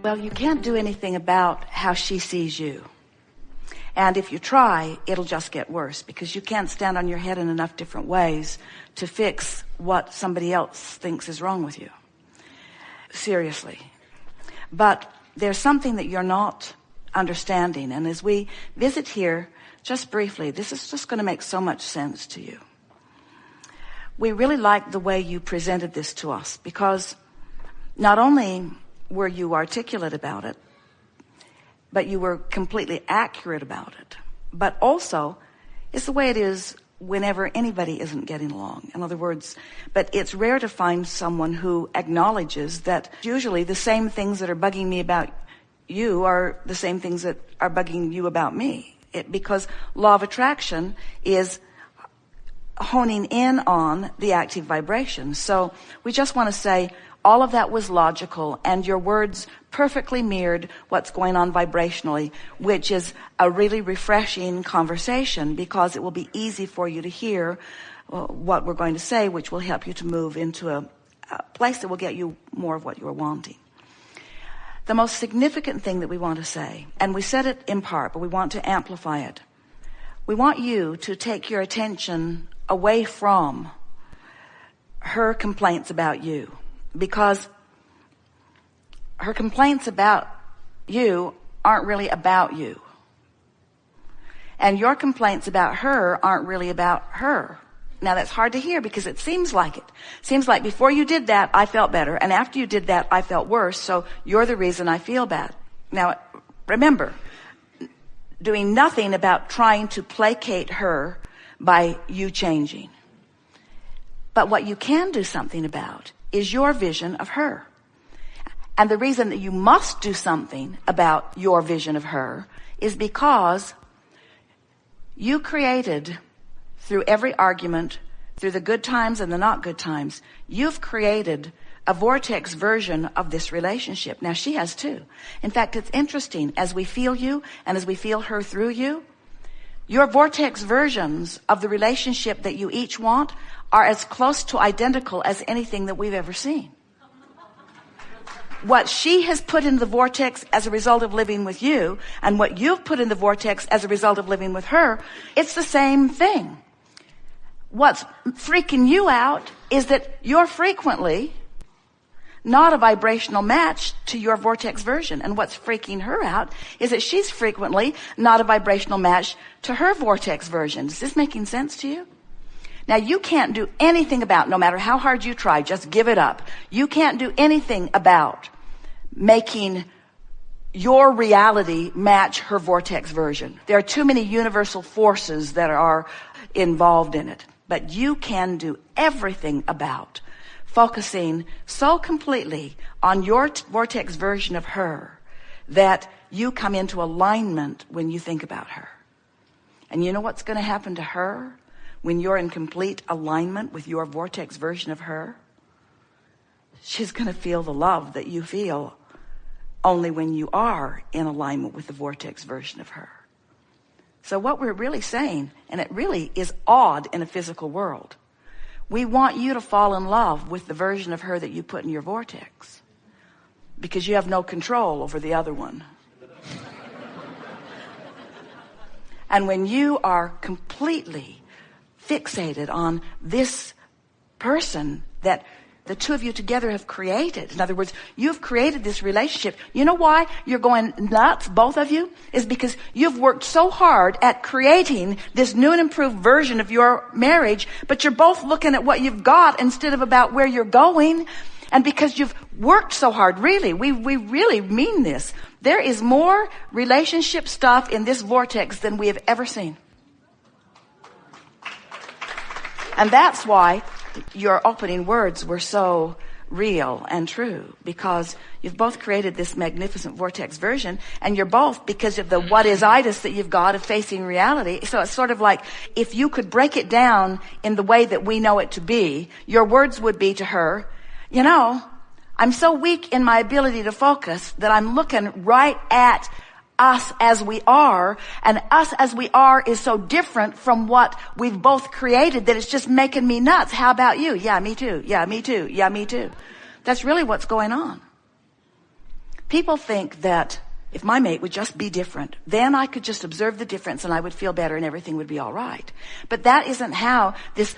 Well, you can't do anything about how she sees you. And if you try, it'll just get worse, because you can't stand on your head in enough different ways to fix what somebody else thinks is wrong with you. Seriously. But there's something that you're not understanding. And as we visit here, just briefly, this is just going to make so much sense to you. We really like the way you presented this to us, because not only were you articulate about it, but you were completely accurate about it. But also, it's the way it is whenever anybody isn't getting along. In other words, but it's rare to find someone who acknowledges that usually the same things that are bugging me about you are the same things that are bugging you about me. Because law of attraction is honing in on the active vibration. So we just want to say all of that was logical, and your words perfectly mirrored what's going on vibrationally, which is a really refreshing conversation, because it will be easy for you to hear what we're going to say, which will help you to move into a place that will get you more of what you're wanting. The most significant thing that we want to say, and we said it in part, but we want to amplify it. We want you to take your attention away from her complaints about you, because her complaints about you aren't really about you. And your complaints about her aren't really about her. Now that's hard to hear, because it seems like it. Seems like before you did that, I felt better. And after you did that, I felt worse. So you're the reason I feel bad. Now, remember, doing nothing about trying to placate her by you changing. But what you can do something about is your vision of her. And the reason that you must do something about your vision of her is because you created, through every argument, through the good times and the not good times, you've created a vortex version of this relationship. Now she has too. In fact, it's interesting, as we feel you and as we feel her through you, your vortex versions of the relationship that you each want are as close to identical as anything that we've ever seen. What she has put into the vortex as a result of living with you, and what you've put in the vortex as a result of living with her, it's the same thing. What's freaking you out is that you're frequently not a vibrational match to your vortex version. And what's freaking her out is that she's frequently not a vibrational match to her vortex version. Is this making sense to you? Now, you can't do anything about, no matter how hard you try, just give it up. You can't do anything about making your reality match her vortex version. There are too many universal forces that are involved in it. But you can do everything about focusing so completely on your vortex version of her that you come into alignment when you think about her. And you know what's going to happen to her when you're in complete alignment with your vortex version of her? She's going to feel the love that you feel only when you are in alignment with the vortex version of her. So what we're really saying, and it really is odd in a physical world, we want you to fall in love with the version of her that you put in your vortex, because you have no control over the other one. And when you are completely fixated on this person that the two of you together have created. In other words, you've created this relationship. You know why you're going nuts, both of you? Is because you've worked so hard at creating this new and improved version of your marriage, but you're both looking at what you've got instead of about where you're going. And because you've worked so hard, really, we really mean this. There is more relationship stuff in this vortex than we have ever seen. And that's why your opening words were so real and true, because you've both created this magnificent vortex version, and you're both, because of the what is-itis that you've got of facing reality. So it's sort of like, if you could break it down in the way that we know it to be, your words would be to her, you know, I'm so weak in my ability to focus that I'm looking right at us as we are, and us as we are is so different from what we've both created that it's just making me nuts. How about you? Yeah, me too. Yeah, me too. Yeah, me too. That's really what's going on. People think that if my mate would just be different, then I could just observe the difference and I would feel better and everything would be all right. But that isn't how this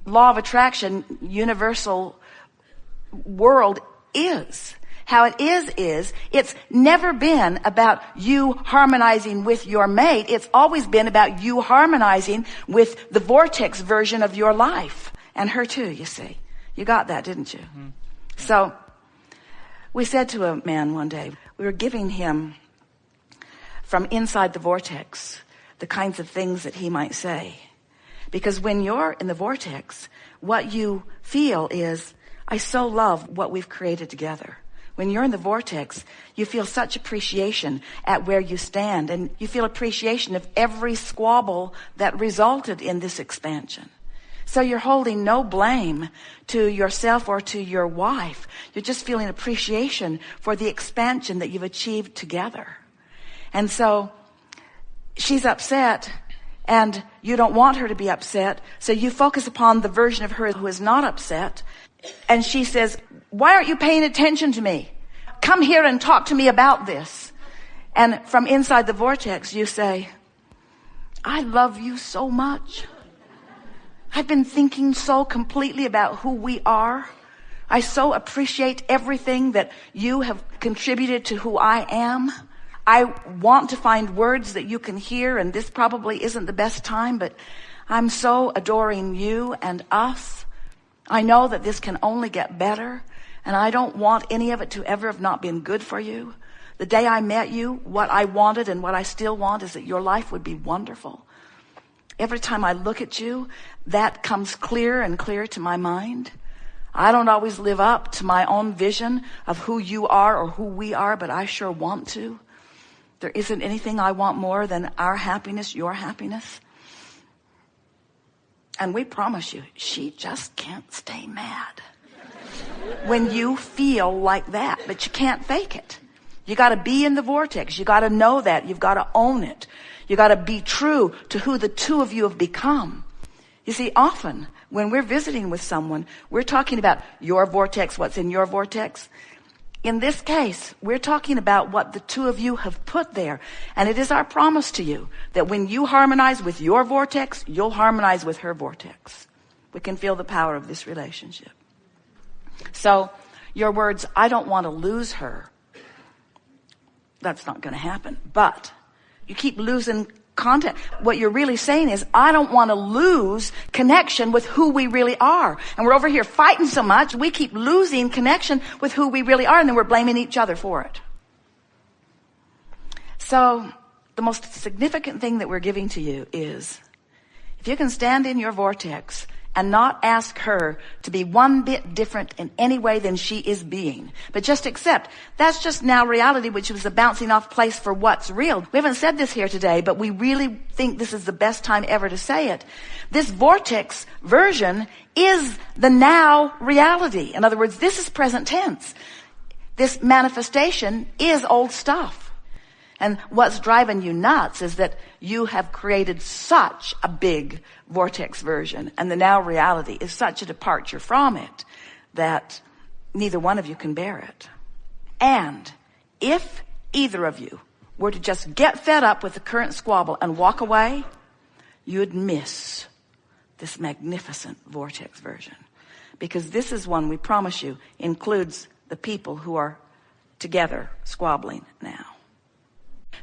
law of attraction, universal world is. How it is it's never been about you harmonizing with your mate. It's always been about you harmonizing with the vortex version of your life. And her too, you see. You got that, didn't you? Mm-hmm. So we said to a man one day, we were giving him from inside the vortex the kinds of things that he might say. Because when you're in the vortex, what you feel is, I so love what we've created together. When you're in the vortex, you feel such appreciation at where you stand, and you feel appreciation of every squabble that resulted in this expansion. So you're holding no blame to yourself or to your wife. You're just feeling appreciation for the expansion that you've achieved together. And so she's upset, and you don't want her to be upset, so you focus upon the version of her who is not upset. And she says, why aren't you paying attention to me? Come here and talk to me about this. And from inside the vortex, you say, I love you so much. I've been thinking so completely about who we are. I so appreciate everything that you have contributed to who I am. I want to find words that you can hear, and this probably isn't the best time, but I'm so adoring you and us. I know that this can only get better, and I don't want any of it to ever have not been good for you. The day I met you, what I wanted and what I still want is that your life would be wonderful. Every time I look at you, that comes clearer and clearer to my mind. I don't always live up to my own vision of who you are or who we are, but I sure want to. There isn't anything I want more than our happiness, your happiness. And we promise you, she just can't stay mad when you feel like that, but you can't fake it. You got to be in the vortex. You got to know that. You've got to own it. You got to be true to who the two of you have become. You see, often when we're visiting with someone, we're talking about your vortex, what's in your vortex. In this case, we're talking about what the two of you have put there. And it is our promise to you that when you harmonize with your vortex, you'll harmonize with her vortex. We can feel the power of this relationship. So your words, I don't want to lose her. That's not going to happen. But you keep losing content. What you're really saying is, I don't want to lose connection with who we really are. And we're over here fighting so much, we keep losing connection with who we really are, and then we're blaming each other for it. So the most significant thing that we're giving to you is, if you can stand in your vortex and not ask her to be one bit different in any way than she is being, but just accept that's just now reality, which was a bouncing off place for what's real. We haven't said this here today, but we really think this is the best time ever to say it. This vortex version is the now reality. In other words, this is present tense. This manifestation is old stuff. And what's driving you nuts is that you have created such a big vortex version, and the now reality is such a departure from it that neither one of you can bear it. And if either of you were to just get fed up with the current squabble and walk away, you'd miss this magnificent vortex version. Because this is one, we promise you, includes the people who are together squabbling now.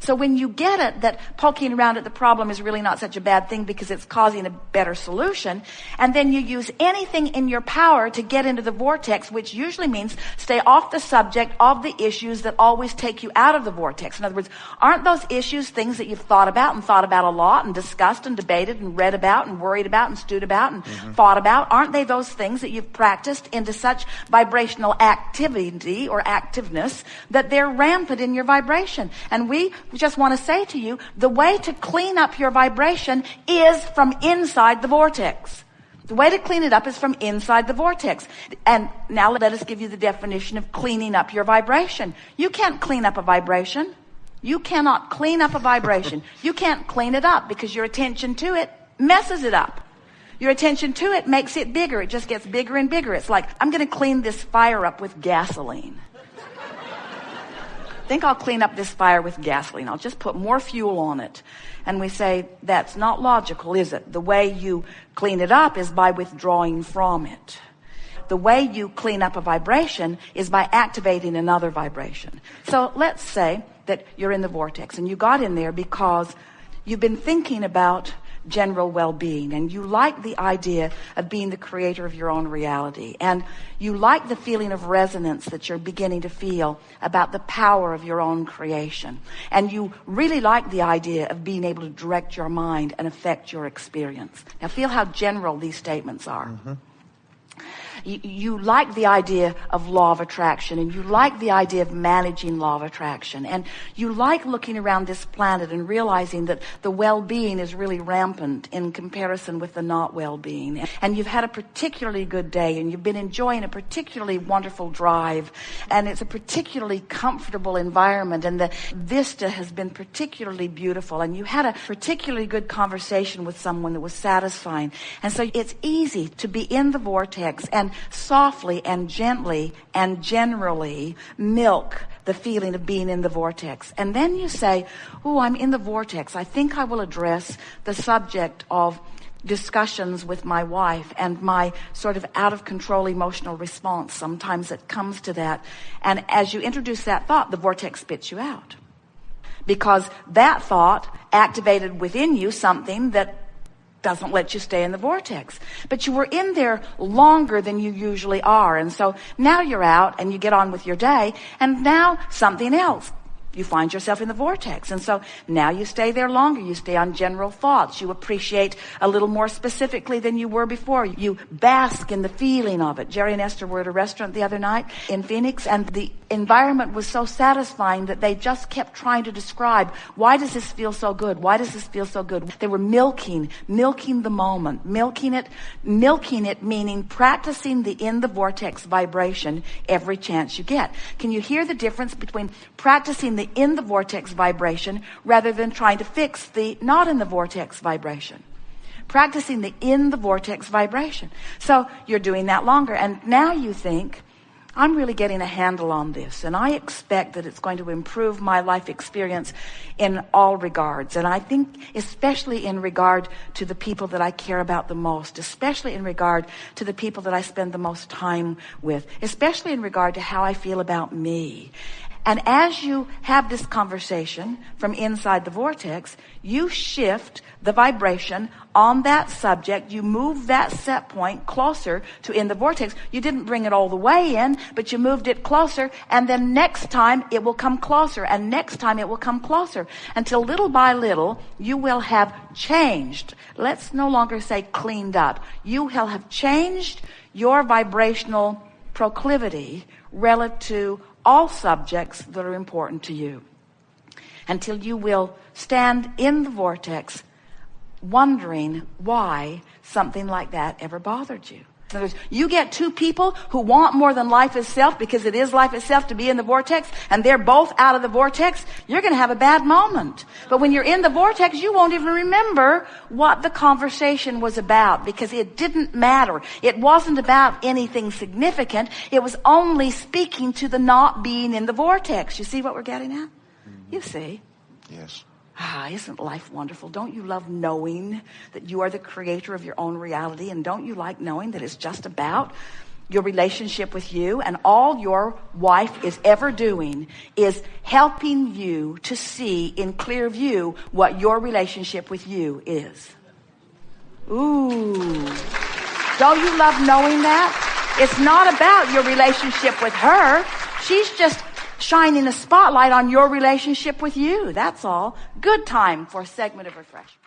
So when you get it that poking around at the problem is really not such a bad thing because it's causing a better solution, and then you use anything in your power to get into the vortex, which usually means stay off the subject of the issues that always take you out of the vortex. In other words, aren't those issues things that you've thought about a lot and discussed and debated and read about and worried about and stewed about and thought about? Aren't they those things that you've practiced into such vibrational activity or activeness that they're rampant in your vibration? And we just want to say to you, the way to clean up your vibration is from inside the vortex. The way to clean it up is from inside the vortex. And now let us give you the definition of cleaning up your vibration. You can't clean up a vibration. You cannot clean up a vibration. You can't clean it up because your attention to it messes it up. Your attention to it makes it bigger. It just gets bigger and bigger. It's like, I'm going to clean this fire up with gasoline. think I'll clean up this fire with gasoline. I'll just put more fuel on it. And we say, that's not logical, is it? The way you clean it up is by withdrawing from it. The way you clean up a vibration is by activating another vibration. So let's say that you're in the vortex and you got in there because you've been thinking about general well-being, and you like the idea of being the creator of your own reality, and you like the feeling of resonance that you're beginning to feel about the power of your own creation, and you really like the idea of being able to direct your mind and affect your experience. Now feel how general these statements are. Mm-hmm. You like the idea of law of attraction, and you like the idea of managing law of attraction, and you like looking around this planet and realizing that the well-being is really rampant in comparison with the not well-being. And you've had a particularly good day, and you've been enjoying a particularly wonderful drive, and it's a particularly comfortable environment, and the vista has been particularly beautiful, and you had a particularly good conversation with someone that was satisfying. And so it's easy to be in the vortex and softly and gently and generally milk the feeling of being in the vortex. And then you say, oh, I'm in the vortex. I think I will address the subject of discussions with my wife and my sort of out of control emotional response. Sometimes it comes to that. And as you introduce that thought, the vortex spits you out. Because that thought activated within you something that doesn't let you stay in the vortex. But you were in there longer than you usually are. And so now you're out and you get on with your day, and now something else. You find yourself in the vortex. And so now you stay there longer. You stay on general thoughts. You appreciate a little more specifically than you were before. You bask in the feeling of it. Jerry and Esther were at a restaurant the other night in Phoenix, and the environment was so satisfying that they just kept trying to describe, why does this feel so good? Why does this feel so good? They were milking the moment, milking it meaning practicing the in the vortex vibration every chance you get. Can you hear the difference between practicing the in the vortex vibration rather than trying to fix the not in the vortex vibration? Practicing the in the vortex vibration. So you're doing that longer, and now you think, I'm really getting a handle on this, and I expect that it's going to improve my life experience in all regards. And I think especially in regard to the people that I care about the most, especially in regard to the people that I spend the most time with, especially in regard to how I feel about me. And as you have this conversation from inside the vortex, you shift the vibration on that subject. You move that set point closer to in the vortex. You didn't bring it all the way in, but you moved it closer. And then next time it will come closer. And next time it will come closer. Until little by little, you will have changed. Let's no longer say cleaned up. You will have changed your vibrational proclivity relative to all subjects that are important to you, until you will stand in the vortex wondering why something like that ever bothered you. In other words, you get two people who want more than life itself, because it is life itself to be in the vortex, and they're both out of the vortex, you're going to have a bad moment. But when you're in the vortex, you won't even remember what the conversation was about, because it didn't matter. It wasn't about anything significant. It was only speaking to the not being in the vortex. You see what we're getting at? You see? Yes. Isn't life wonderful? Don't you love knowing that you are the creator of your own reality? And don't you like knowing that it's just about your relationship with you, and all your wife is ever doing is helping you to see in clear view what your relationship with you is? Ooh. Don't you love knowing that? It's not about your relationship with her. She's just shining a spotlight on your relationship with you. That's all. Good time for a segment of refreshment.